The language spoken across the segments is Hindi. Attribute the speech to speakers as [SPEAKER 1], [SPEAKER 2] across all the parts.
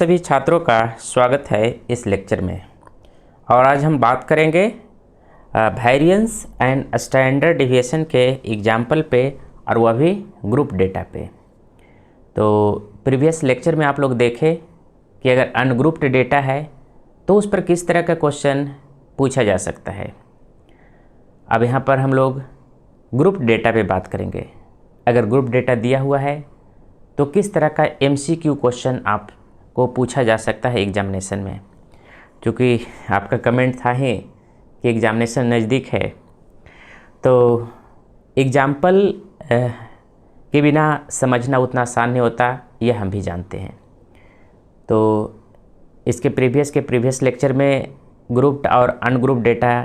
[SPEAKER 1] सभी छात्रों का स्वागत है इस लेक्चर में। और आज हम बात करेंगे वेरिएंस एंड स्टैंडर्ड डिविएशन के एग्जाम्पल पे, और वह भी ग्रुप डेटा पे। तो प्रीवियस लेक्चर में आप लोग देखें कि अगर अनग्रुप्ड डेटा है तो उस पर किस तरह का क्वेश्चन पूछा जा सकता है। अब यहाँ पर हम लोग ग्रुप डेटा पे बात करेंगे। अगर ग्रुप डेटा दिया हुआ है तो किस तरह का MCQ क्वेश्चन आप को पूछा जा सकता है एग्जामिनेशन में। क्योंकि आपका कमेंट था ही कि एग्जामिनेशन नज़दीक है, तो एग्जाम्पल के बिना समझना उतना आसान नहीं होता, यह हम भी जानते हैं। तो इसके प्रीवियस लेक्चर में ग्रुप्ड और अनग्रुप्ड डेटा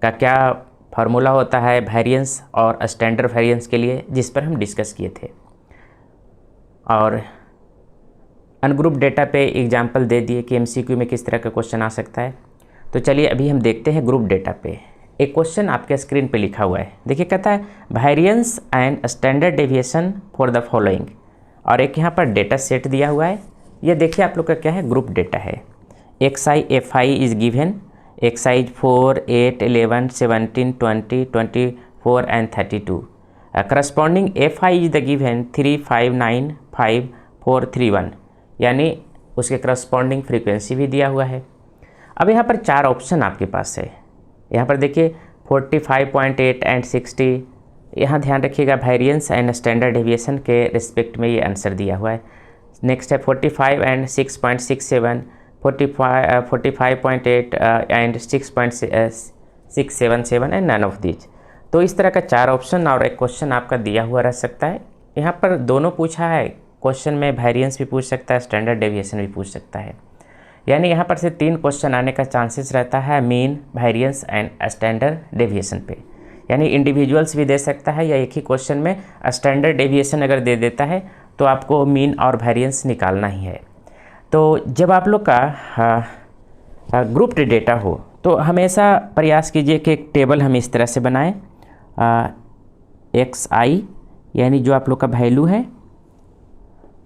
[SPEAKER 1] का क्या फार्मूला होता है वेरिएंस और स्टैंडर्ड वेरिएंस के लिए, जिस पर हम डिस्कस किए थे। और अनग्रुप डेटा पे एग्जाम्पल दे दिए कि MCQ में किस तरह का क्वेश्चन आ सकता है। तो चलिए अभी हम देखते हैं ग्रुप डेटा पे। एक क्वेश्चन आपके स्क्रीन पे लिखा हुआ है, देखिए कहता है variance and standard deviation for the following, और एक यहाँ पर डेटा सेट दिया हुआ है। ये देखिए आप लोग का क्या है, ग्रुप डेटा है। XI FI is given, XI 4, 8, 11, 17, 20, 24 and 32। Corresponding FI is the given 3, 5, 9, 5, 4, 3, 1, यानी उसके करस्पॉन्डिंग फ्रीक्वेंसी भी दिया हुआ है। अब यहाँ पर चार ऑप्शन आपके पास है। यहाँ पर देखिए 45.8 एंड 60, यहाँ ध्यान रखिएगा वेरिएंस एंड स्टैंडर्ड डेविएशन के रिस्पेक्ट में ये आंसर दिया हुआ है। नेक्स्ट है 45 and 6.67, 45.8 and 6.677 and none of these. तो इस तरह का चार ऑप्शन और एक क्वेश्चन आपका दिया हुआ रह सकता है। यहाँ पर दोनों पूछा है, क्वेश्चन में वेरिएंस भी पूछ सकता है, स्टैंडर्ड डेविएशन भी पूछ सकता है। यानी यहाँ पर से तीन क्वेश्चन आने का चांसेस रहता है, mean, variance and standard deviation पे। यानी इंडिविजुअल्स भी दे सकता है, या एक ही क्वेश्चन में स्टैंडर्ड डेविएशन अगर दे देता है तो आपको मीन और वेरिएंस निकालना ही है। तो जब आप लोग का ग्रुप्ड डेटा हो तो हमेशा प्रयास कीजिए कि एक टेबल हम इस तरह से बनाएं। XI यानी जो आप लोग का वैल्यू है,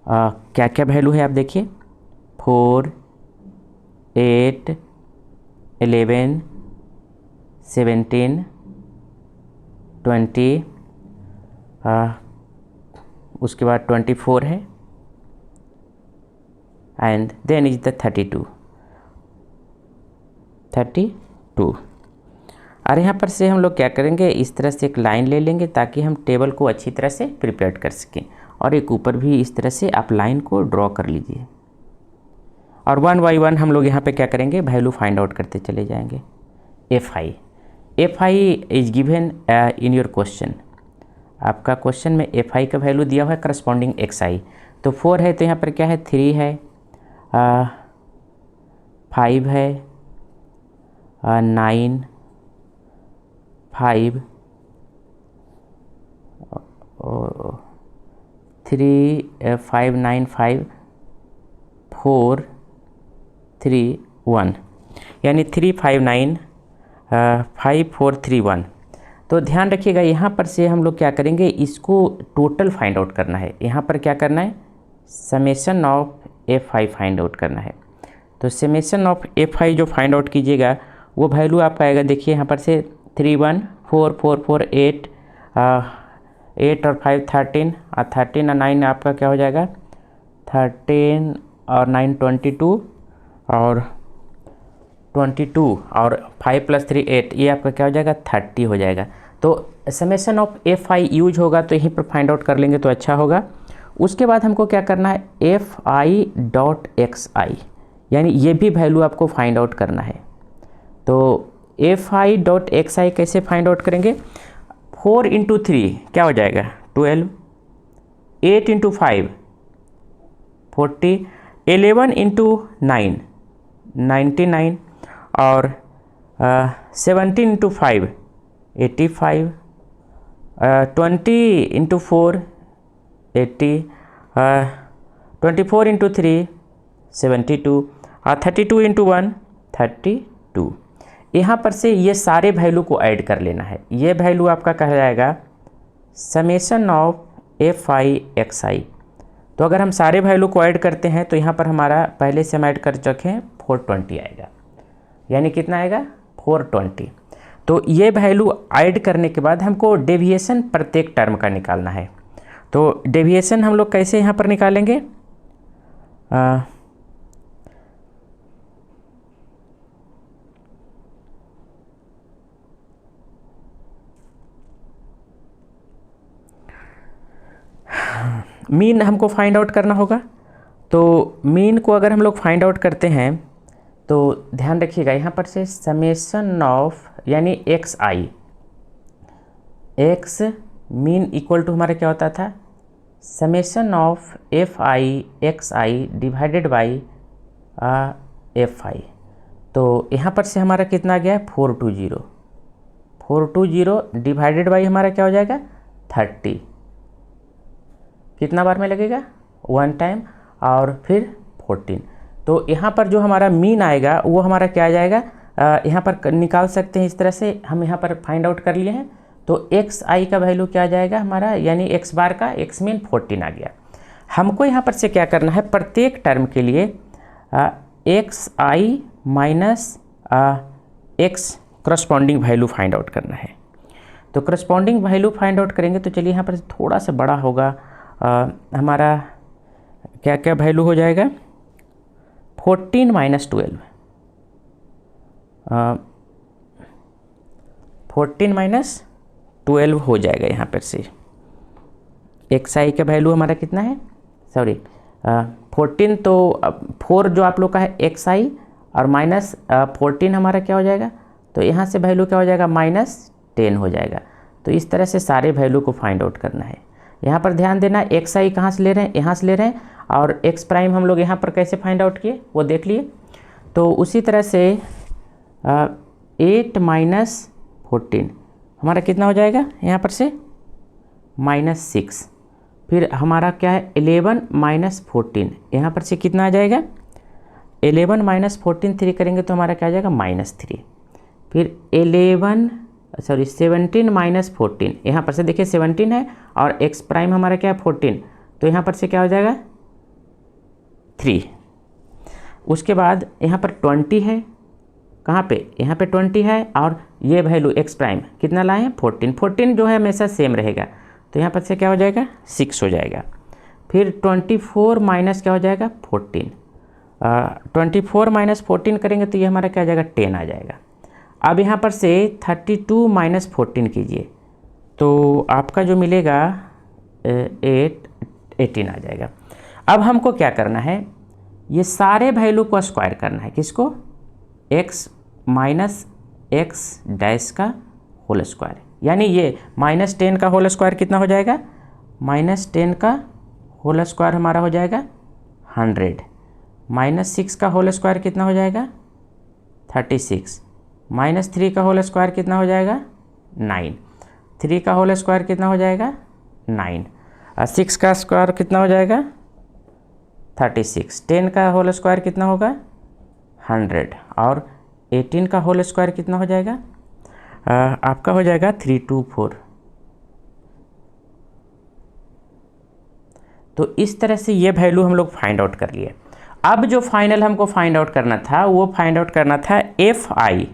[SPEAKER 1] क्या क्या वैल्यू है आप देखिए, 4, 8, 11, 17, 20, उसके बाद 24 है, एंड देन इज द 32। और यहाँ पर से हम लोग क्या करेंगे, इस तरह से एक लाइन ले लेंगे ताकि हम टेबल को अच्छी तरह से प्रिपेयर कर सकें। और एक ऊपर भी इस तरह से आप लाइन को ड्रॉ कर लीजिए, और वन बाई वन हम लोग यहाँ पे क्या करेंगे, वैल्यू फाइंड आउट करते चले जाएंगे। FI is given in your question, आपका क्वेश्चन में FI का वैल्यू दिया हुआ है करस्पॉन्डिंग XI। तो 4 है तो यहाँ पर क्या है, 3 है, 5 है, 9, 5, 3, 5, 9, 5, 4, 3, 1, यानी 3, 5, 9, 5, 4, 3, 1। तो ध्यान रखिएगा यहाँ पर से हम लोग क्या करेंगे, इसको टोटल फाइंड आउट करना है। यहाँ पर क्या करना है, summation of FI find out करना है। तो समेशन ऑफ FI जो फाइंड आउट कीजिएगा वो वैल्यू आपका आएगा, देखिए यहाँ पर से 3, 1, 4, 4, 4, 8, 8 और 5 13, और 13 और 9 आपका क्या हो जाएगा, 13 और 9 22, और 22 और 5 + 3 8, ये आपका क्या हो जाएगा, 30 हो जाएगा। तो समेशन ऑफ FI यूज होगा तो यहीं पर फाइंड आउट कर लेंगे तो अच्छा होगा। उसके बाद हमको क्या करना है, FI.XI, यानी ये भी वैल्यू आपको फाइंड आउट करना है। तो FI.XI कैसे फाइंड आउट करेंगे, 4 × 3 क्या हो जाएगा, 12, 8 × 5 40, 11 × 9 99, और 17 × 5 85, 20 × 4 80, 24 × 3 72, और 32 × 1 32। यहाँ पर से ये सारे वैल्यू को ऐड कर लेना है। ये वैल्यू आपका कहा जाएगा समेशन ऑफ FI XI। तो अगर हम सारे वैल्यू को ऐड करते हैं तो यहाँ पर हमारा पहले से हम ऐड कर चुके हैं 420 आएगा, यानी कितना आएगा 420। तो ये वैल्यू ऐड करने के बाद हमको डेविएशन प्रत्येक टर्म का निकालना है। तो डेविएशन हम लोग कैसे यहाँ पर निकालेंगे, मीन हमको फाइंड आउट करना होगा। तो मीन को अगर हम लोग फाइंड आउट करते हैं तो ध्यान रखिएगा यहाँ पर से समेशन ऑफ यानी X I, X mean equal to हमारा क्या होता था, summation of F I X I divided by F I. तो यहाँ पर से हमारा कितना आ गया है 420, 420 डिवाइडेड बाई हमारा क्या हो जाएगा 30। कितना बार में लगेगा 1 टाइम और फिर 14। तो यहाँ पर जो हमारा मीन आएगा वो हमारा क्या आ जाएगा, यहाँ पर निकाल सकते हैं इस तरह से, हम यहाँ पर फाइंड आउट कर लिए हैं। तो एक्स आई का वैल्यू क्या आ जाएगा हमारा, यानी एक्स बार का एक्स मीन 14 आ गया। हमको यहाँ पर से क्या करना है, प्रत्येक टर्म के लिए X I minus X corresponding value find out करना है। तो करस्पॉन्डिंग वैल्यू फाइंड आउट करेंगे तो चलिए यहाँ पर थोड़ा सा बड़ा होगा, हमारा क्या क्या वैल्यू हो जाएगा 14 माइनस 12, 14 माइनस 12 हो जाएगा। यहाँ पर से एक्स आई का वैल्यू हमारा कितना है, सॉरी 14, तो 4 जो आप लोग का है एक्स आई और माइनस 14 हमारा क्या हो जाएगा, तो यहाँ से वैल्यू क्या हो जाएगा -10 हो जाएगा। तो इस तरह से सारे वैल्यू को फाइंड आउट करना है। यहाँ पर ध्यान देना, एक्स आई कहाँ से ले रहे हैं, यहाँ से ले रहे हैं, और एक्स प्राइम हम लोग यहाँ पर कैसे फाइंड आउट किए वो देख लिए। तो उसी तरह से 8 माइनस 14 हमारा कितना हो जाएगा, यहाँ पर से -6। फिर हमारा क्या है 11 माइनस 14, यहाँ पर से कितना आ जाएगा 11 माइनस 14, 3 करेंगे तो हमारा क्या आ जाएगा -3। फिर 17 माइनस 14, यहाँ पर से देखिए 17 है और एक्स प्राइम हमारा क्या है 14, तो यहाँ पर से क्या हो जाएगा 3। उसके बाद यहाँ पर 20 है, कहाँ पे, यहाँ पे 20 है, और ये वैल्यू एक्स प्राइम कितना लाए हैं 14, 14 जो है हमेशा सेम रहेगा, तो यहाँ पर से क्या हो जाएगा 6 हो जाएगा। फिर 24 माइनस क्या हो जाएगा 14, 24 माइनस 14 करेंगे तो ये हमारा क्या आ जाएगा 10 आ जाएगा। अब यहाँ पर से 32 माइनस 14 कीजिए तो आपका जो मिलेगा 18 आ जाएगा। अब हमको क्या करना है, ये सारे वैल्यू को स्क्वायर करना है, किसको, x माइनस एक्स डैश का होल स्क्वायर, यानी ये -10 का होल स्क्वायर कितना हो जाएगा, -10 का होल स्क्वायर हमारा हो जाएगा 100, -6 का होल स्क्वायर कितना हो जाएगा 36, -3 का होल स्क्वायर कितना हो जाएगा 9, 3 का होल स्क्वायर कितना हो जाएगा 9, 6 का स्क्वायर कितना हो जाएगा 36, 10 का होल स्क्वायर कितना होगा 100, और 18 का होल स्क्वायर कितना हो जाएगा, आपका हो जाएगा 324। तो इस तरह से ये वैल्यू हम लोग फाइंड आउट कर लिए। अब जो फाइनल हमको फाइंड आउट करना था वो फाइंड आउट करना था एफ आई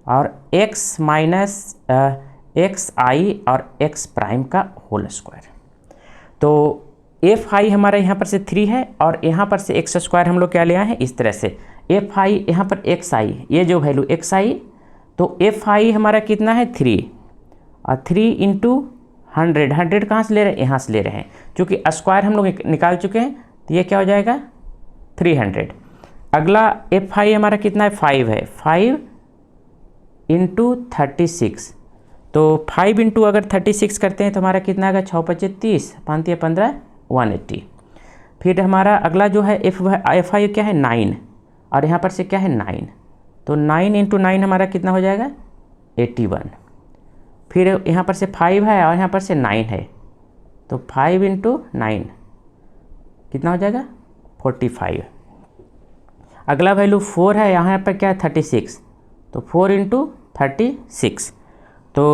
[SPEAKER 1] और x माइनस एक्स आई और x प्राइम का होल स्क्वायर। तो एफ आई हमारा यहाँ पर से 3 है और यहाँ पर से एक्स स्क्वायर हम लोग क्या ले आए हैं इस तरह से, एफ आई यहाँ पर एक्स आई, ये जो वैल्यू एक्स आई, तो एफ आई हमारा कितना है 3, और 3 इंटू 100, 100 कहाँ से ले रहे हैं, यहाँ से ले रहे हैं, क्योंकि स्क्वायर हम लोग निकाल चुके हैं, तो ये क्या हो जाएगा 300। अगला एफ आई हमारा कितना है 5 है, 5 इंटू 36, तो 5 इंटू अगर 36 करते हैं तो हमारा कितना आएगा 6 × 25 30, 5 × 15 180। फिर हमारा अगला जो है एफ आई क्या है 9, और यहाँ पर से क्या है 9, तो 9 इंटू 9 हमारा कितना हो जाएगा 81। फिर यहाँ पर से 5 है और यहाँ पर से 9 है, तो 5 इंटू 9 कितना हो जाएगा 45। अगला वैल्यू 4 है, यहाँ पर क्या है 36, तो 4 इंटू 36, तो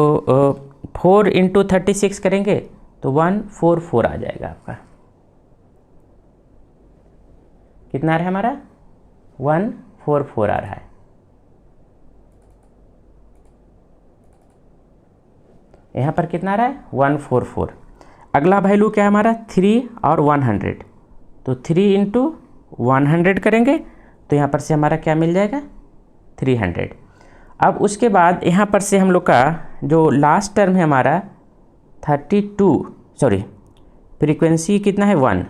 [SPEAKER 1] 4 इंटू 36 करेंगे तो 144 आ जाएगा आपका। कितना आ रहा है हमारा 144 आ रहा है। यहाँ पर कितना आ रहा है 144। अगला वैल्यू क्या है हमारा 3 और 100, तो 3 इंटू 100 करेंगे तो यहाँ पर से हमारा क्या मिल जाएगा 300। अब उसके बाद यहाँ पर से हम लोग का जो लास्ट टर्म है हमारा 32 फ्रीक्वेंसी कितना है 1,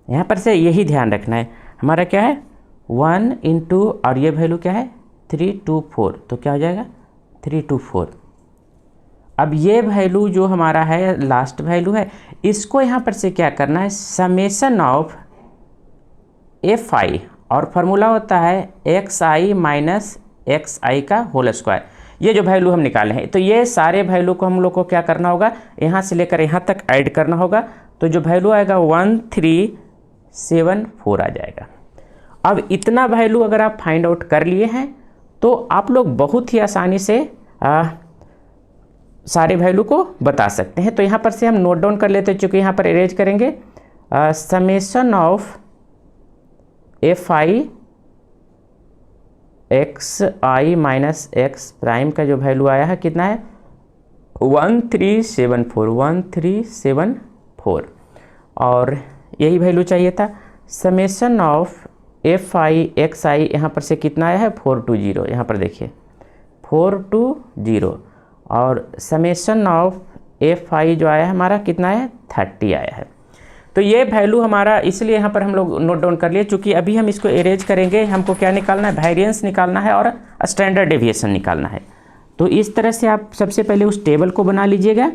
[SPEAKER 1] यहाँ पर से यही ध्यान रखना है हमारा क्या है 1 इंटू और ये वैल्यू क्या है 324, तो क्या हो जाएगा 324। अब ये वैल्यू जो हमारा है लास्ट वैल्यू है, इसको यहाँ पर से क्या करना है समेशन ऑफ fi, और फार्मूला होता है xi माइनस xi का होल स्क्वायर। ये जो वैल्यू हम निकाले हैं, तो ये सारे वैल्यू को हम लोग को क्या करना होगा यहाँ से लेकर यहाँ तक ऐड करना होगा, तो जो वैल्यू आएगा 1374 आ जाएगा। अब इतना वैल्यू अगर आप फाइंड आउट कर लिए हैं तो आप लोग बहुत ही आसानी से सारे वैल्यू को बता सकते हैं। तो यहाँ पर से हम नोट डाउन कर लेते हैं, चूँकि यहाँ पर अरेंज करेंगे summation of fi xi minus X prime का जो वैल्यू आया है कितना है 1374, और यही वैल्यू चाहिए था। समेशन ऑफ fi xi यहाँ पर से कितना आया है 420, यहाँ पर देखिए 420, और समेशन ऑफ fi जो आया है हमारा कितना है 30 आया है। तो ये वैल्यू हमारा इसलिए यहाँ पर हम लोग नोट डाउन कर लिए, चूँकि अभी हम इसको अरेंज करेंगे, हमको क्या निकालना है वेरिएंस निकालना है और स्टैंडर्ड डेविएशन निकालना है। तो इस तरह से आप सबसे पहले उस टेबल को बना लीजिएगा।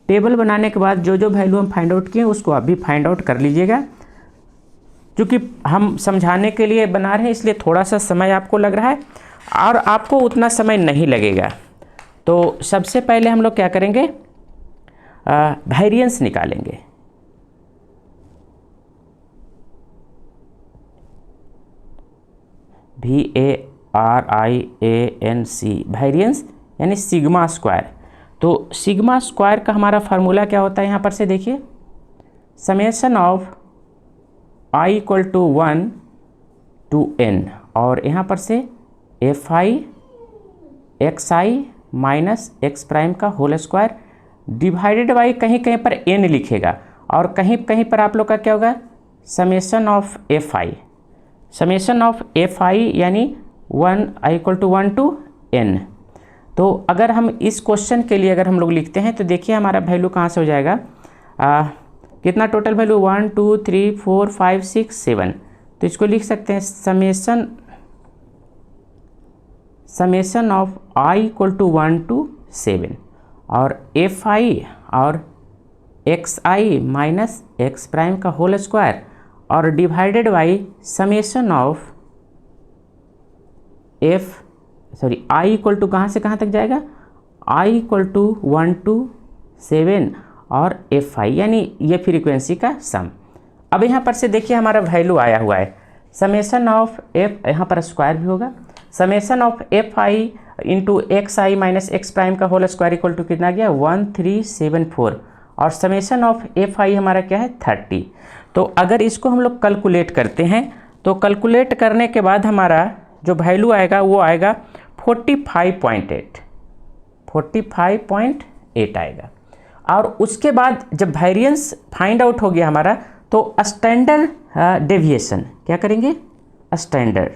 [SPEAKER 1] टेबल बनाने के बाद जो जो वैल्यू हम फाइंड आउट किए उसको आप भी फाइंड आउट कर लीजिएगा। क्योंकि हम समझाने के लिए बना रहे हैं इसलिए थोड़ा सा समय आपको लग रहा है और आपको उतना समय नहीं लगेगा। तो सबसे पहले हम लोग क्या करेंगे वेरिएंस निकालेंगे। VARIANC वेरिएंस यानी सिग्मा स्क्वायर। तो सिग्मा स्क्वायर का हमारा फार्मूला क्या होता है यहाँ पर से देखिए summation of i equal to 1 to n, और यहाँ पर से fi xi minus X prime का होल स्क्वायर डिवाइडेड बाई कहीं कहीं पर n लिखेगा और कहीं कहीं पर आप लोग का क्या होगा summation of fi। Summation of fi यानी 1 i equal to 1 to n। तो अगर हम इस क्वेश्चन के लिए अगर हम लोग लिखते हैं तो देखिए हमारा वैल्यू कहाँ से हो जाएगा कितना टोटल वैल्यू 1 2 3 4 5 6 7। तो इसको लिख सकते हैं summation of i equal to 1 to 7 और fi और xi माइनस एक्स प्राइम का होल स्क्वायर और divided by summation of i equal to कहाँ से कहाँ तक जाएगा i इक्वल टू 1 to 7 और fi यानी ये फ्रीक्वेंसी का सम। अब यहाँ पर से देखिए हमारा वैल्यू आया हुआ है समेशन ऑफ f, यहाँ पर स्क्वायर भी होगा, summation of fi into xi minus X prime का होल स्क्वायर इक्वल टू कितना गया 1374 और समेशन ऑफ fi हमारा क्या है 30। तो अगर इसको हम लोग कैलकुलेट करते हैं तो कैलकुलेट करने के बाद हमारा जो वैल्यू आएगा वो आएगा 45.8 आएगा। और उसके बाद जब वेरिएंस फाइंड आउट हो गया हमारा तो स्टैंडर्ड डेविएशन क्या करेंगे स्टैंडर्ड